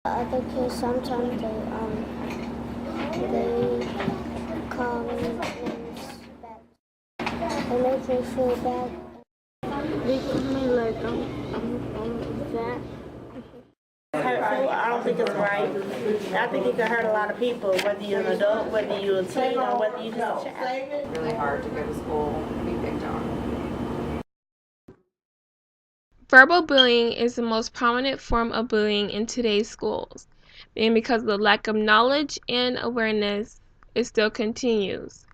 Other kids sometimes they call me names that they make me feel bad. They call me like I'm fat. Hurtful. I don't think it's right. I think it can hurt a lot of people, whether you're an adult, whether you're a teen, or whether you're just a child. Really hard to go to school and be picked on. Verbal bullying is the most prominent form of bullying in today's schools, and because of the lack of knowledge and awareness, it still continues.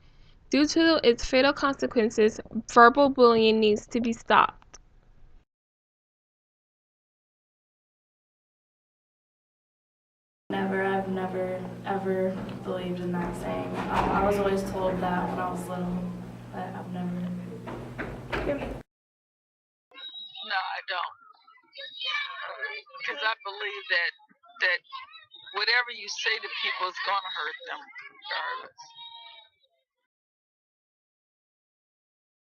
Due to its fatal consequences, verbal bullying needs to be stopped. I've never ever believed in that saying. I was always told that when I was little, but I've never. No, I don't. Because I believe that whatever you say to people is going to hurt them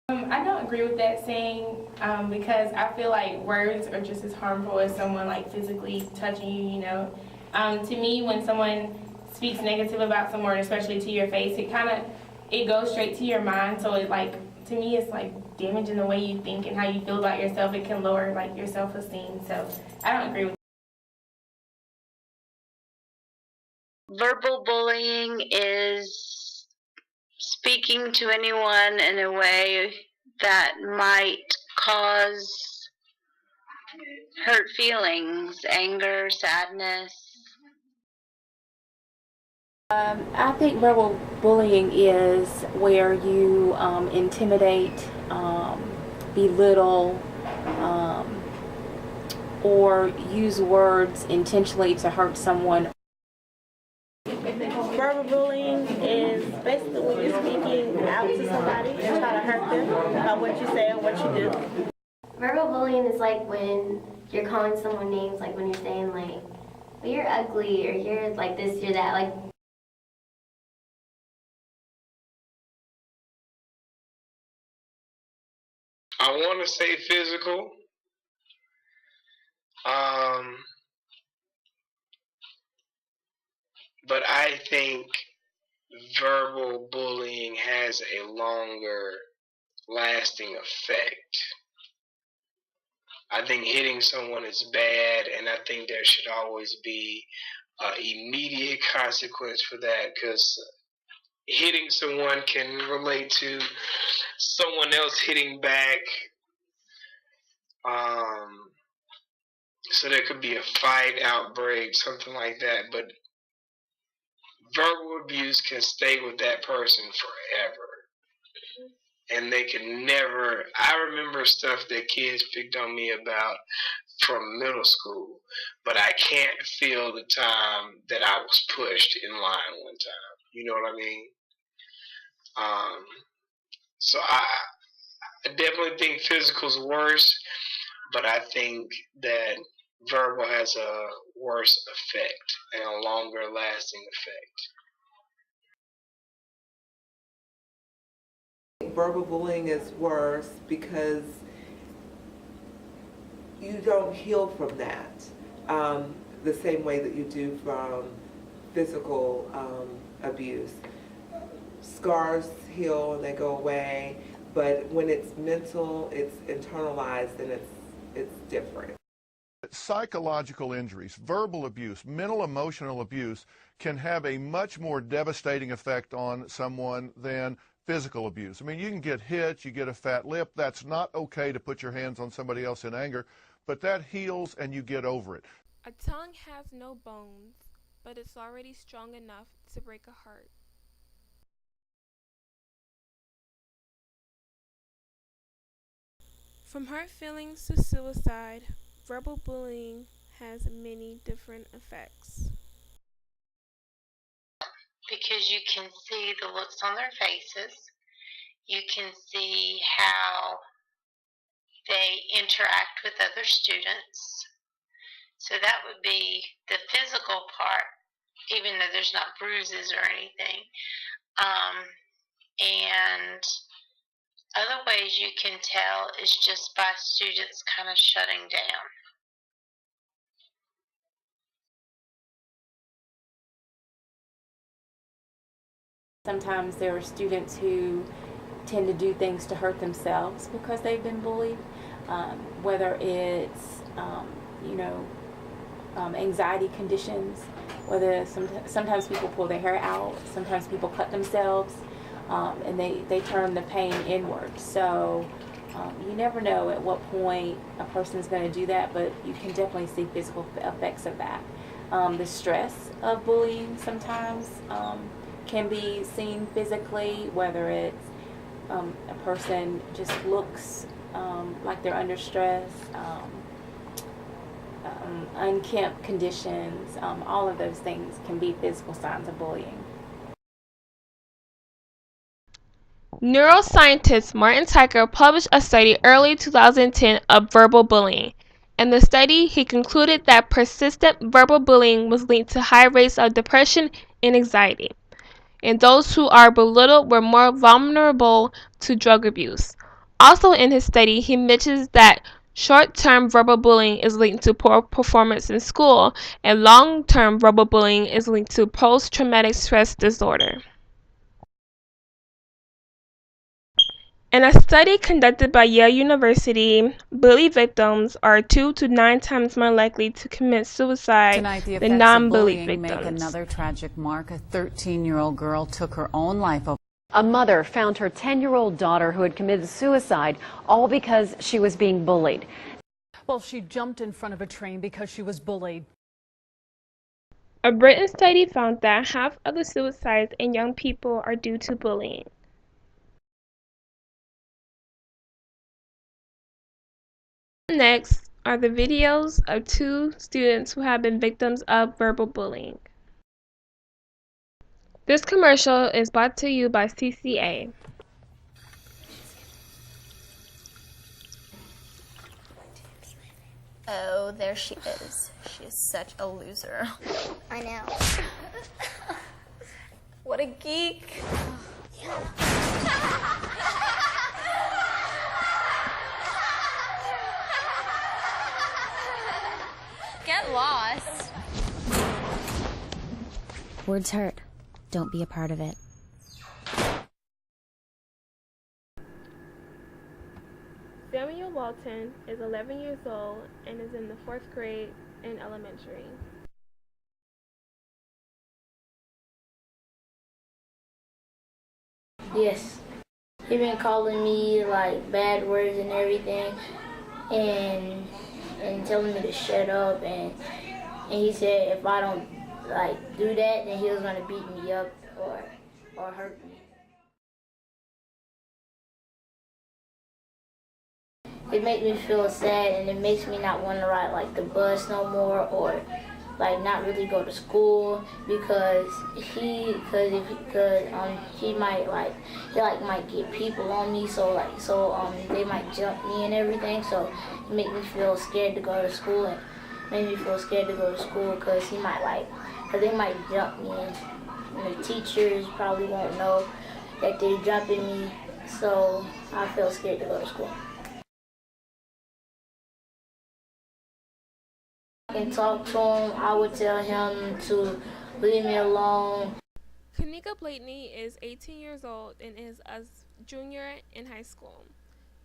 regardless. I don't agree with that saying because I feel like words are just as harmful as someone like physically touching you, you know. To me, when someone speaks negative about someone, especially to your face, it goes straight to your mind. So to me, it's like damaging the way you think and how you feel about yourself. It can lower like your self-esteem. So I don't agree with Verbal bullying is speaking to anyone in a way that might cause hurt feelings, anger, sadness. I think verbal bullying is where you intimidate, belittle, or use words intentionally to hurt someone. Verbal bullying is basically when you're speaking out to somebody and try to hurt them by what you say or what you do. Verbal bullying is like when you're calling someone names, like when you're saying like, well, you're ugly or you're like this, you're that, like. I want to say physical. But I think verbal bullying has a longer lasting effect. I think hitting someone is bad, and I think there should always be an immediate consequence for that, because hitting someone can relate to someone else hitting back. So there could be a fight, outbreak, something like that. But verbal abuse can stay with that person forever. And they can never. I remember stuff that kids picked on me about from middle school, but I can't feel the time that I was pushed in line one time. You know what I mean? So I definitely think physical's worse, but I think that verbal has a worse effect and a longer lasting effect. Verbal bullying is worse because you don't heal from that the same way that you do from physical abuse. Scars heal and they go away, but when it's mental, it's internalized and it's different. Psychological injuries, verbal abuse, mental emotional abuse can have a much more devastating effect on someone than physical abuse. I mean, you can get hit, you get a fat lip. That's not okay to put your hands on somebody else in anger, but that heals and you get over it. A tongue has no bones, but it's already strong enough to break a heart. From hurt feelings to suicide, verbal bullying has many different effects. Because you can see the looks on their faces. You can see how they interact with other students. So that would be the physical part, even though there's not bruises or anything. And other ways you can tell is just by students kind of shutting down. Sometimes there are students who tend to do things to hurt themselves because they've been bullied, whether it's, anxiety conditions, whether sometimes people pull their hair out, sometimes people cut themselves, and they turn the pain inward. So you never know at what point a person is going to do that, but you can definitely see physical effects of that. The stress of bullying sometimes can be seen physically, whether it's a person just looks like they're under stress, unkempt conditions, all of those things can be physical signs of bullying. Neuroscientist Martin Tyker published a study early 2010 of verbal bullying. In the study, he concluded that persistent verbal bullying was linked to high rates of depression and anxiety, and those who are belittled were more vulnerable to drug abuse. Also in his study, he mentions that short-term verbal bullying is linked to poor performance in school, and long-term verbal bullying is linked to post-traumatic stress disorder. In a study conducted by Yale University, bully victims are 2 to 9 times more likely to commit suicide Tonight, the than effects of non-bullied bullying make victims. another tragic mark. A 13-year-old girl took her own life. A mother found her 10-year-old daughter who had committed suicide, all because she was being bullied. Well, she jumped in front of a train because she was bullied. A Britain study found that half of the suicides in young people are due to bullying. Next are the videos of 2 students who have been victims of verbal bullying. This commercial is brought to you by CCA. Oh, there she is. She is such a loser. I know. What a geek. Get lost. Words hurt. Don't be a part of it. Samuel Walton is 11 years old and is in the 4th grade in elementary. Yes. He been calling me like bad words and everything, and telling me to shut up, and he said if I don't like do that, then he was gonna beat me up or hurt me. It makes me feel sad, and it makes me not want to ride like the bus no more, or like not really go to school because he might get people on me, so they might jump me and everything, so it make me feel scared to go to school, and made me feel scared to go to school because they might jump me, and the teachers probably won't know that they're jumping me, so I feel scared to go to school. And talk to him, I would tell him to leave me alone. Kanika Blakeney is 18 years old and is a junior in high school.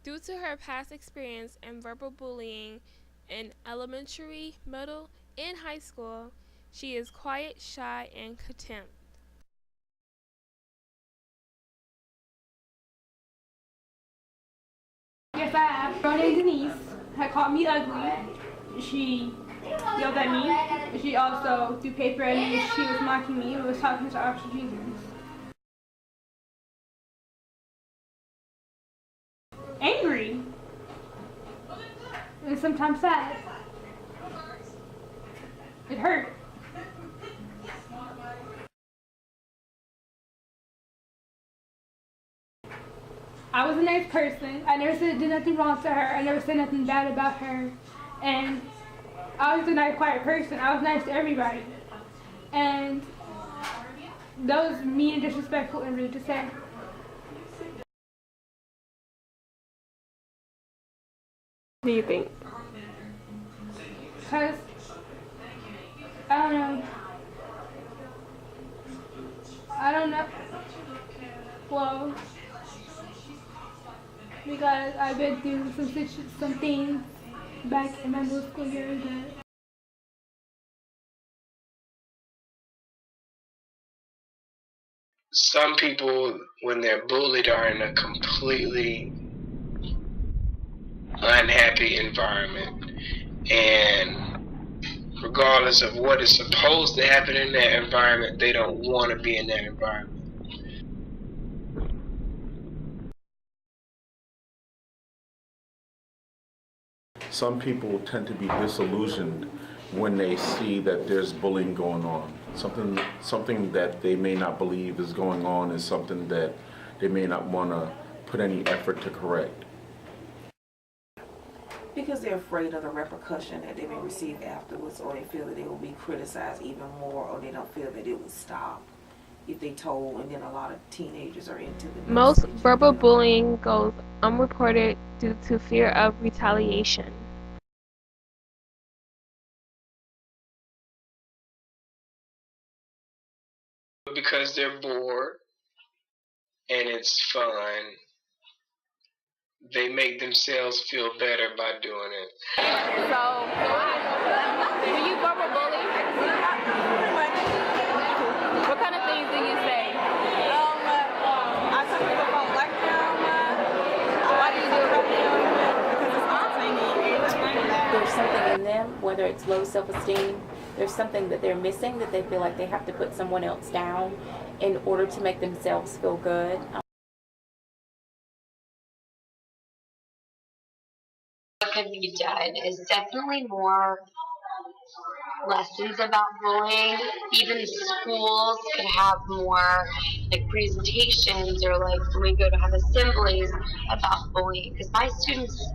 Due to her past experience in verbal bullying in elementary, middle, and high school, she is quiet, shy, and contempt. Yes, I have. Her name Denise had called me ugly. She yelled at me. She also threw paper at me. She was mocking me and was talking to Officer Jesus. Angry. And sometimes sad. It hurt. I was a nice person. I never did nothing wrong to her. I never said nothing bad about her. And I was a nice, quiet person. I was nice to everybody. And that was mean and disrespectful and rude to say. What do you think? Because, I don't know. Well, because I've been through some things back in my middle school years that some people, when they're bullied, are in a completely unhappy environment, and regardless of what is supposed to happen in that environment, they don't want to be in that environment. Some people tend to be disillusioned when they see that there's bullying going on. Something that they may not believe is going on is something that they may not want to put any effort to correct. Because they're afraid of the repercussion that they may receive afterwards, or they feel that they will be criticized even more, or they don't feel that it will stop if they told. And then a lot of teenagers are into the Most verbal bullying goes unreported due to fear of retaliation. Because they're bored and it's fun, they make themselves feel better by doing it. So, do you verbal bully? What kind of things do you say? I tell people don't like them. Why do you do it? Because it's spontaneous. There's something in them, whether it's low self-esteem, there's something that they're missing, that they feel like they have to put someone else down in order to make themselves feel good. What could be done is definitely more lessons about bullying. Even schools could have more like presentations, or like when we go to have assemblies about bullying, because my students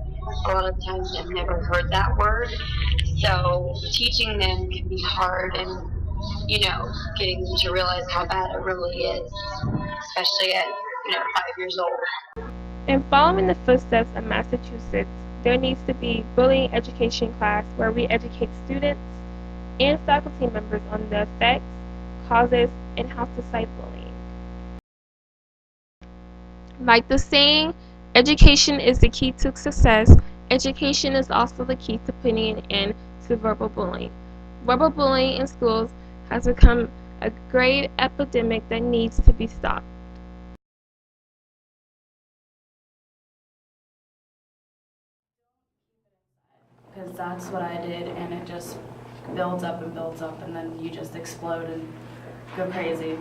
a lot of times have never heard that word, so teaching them can be hard, and getting them to realize how bad it really is, especially at 5 years old. And following the footsteps of Massachusetts, there needs to be bullying education class where we educate students and faculty members on the effects, causes, and how to fight bullying. Like the saying, education is the key to success, education is also the key to putting an end to verbal bullying. Verbal bullying in schools has become a grave epidemic that needs to be stopped. Because that's what I did, and it just builds up, and then you just explode and go crazy.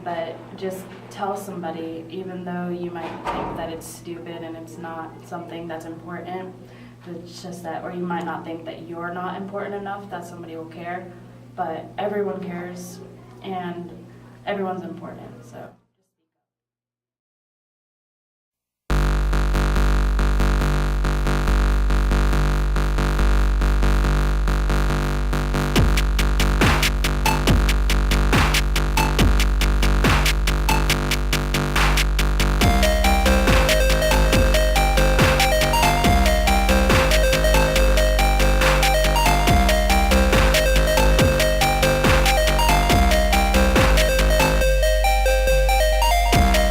But just tell somebody, even though you might think that it's stupid and it's not something that's important, it's just that, or you might not think that you're not important enough that somebody will care, but everyone cares, and everyone's important, so.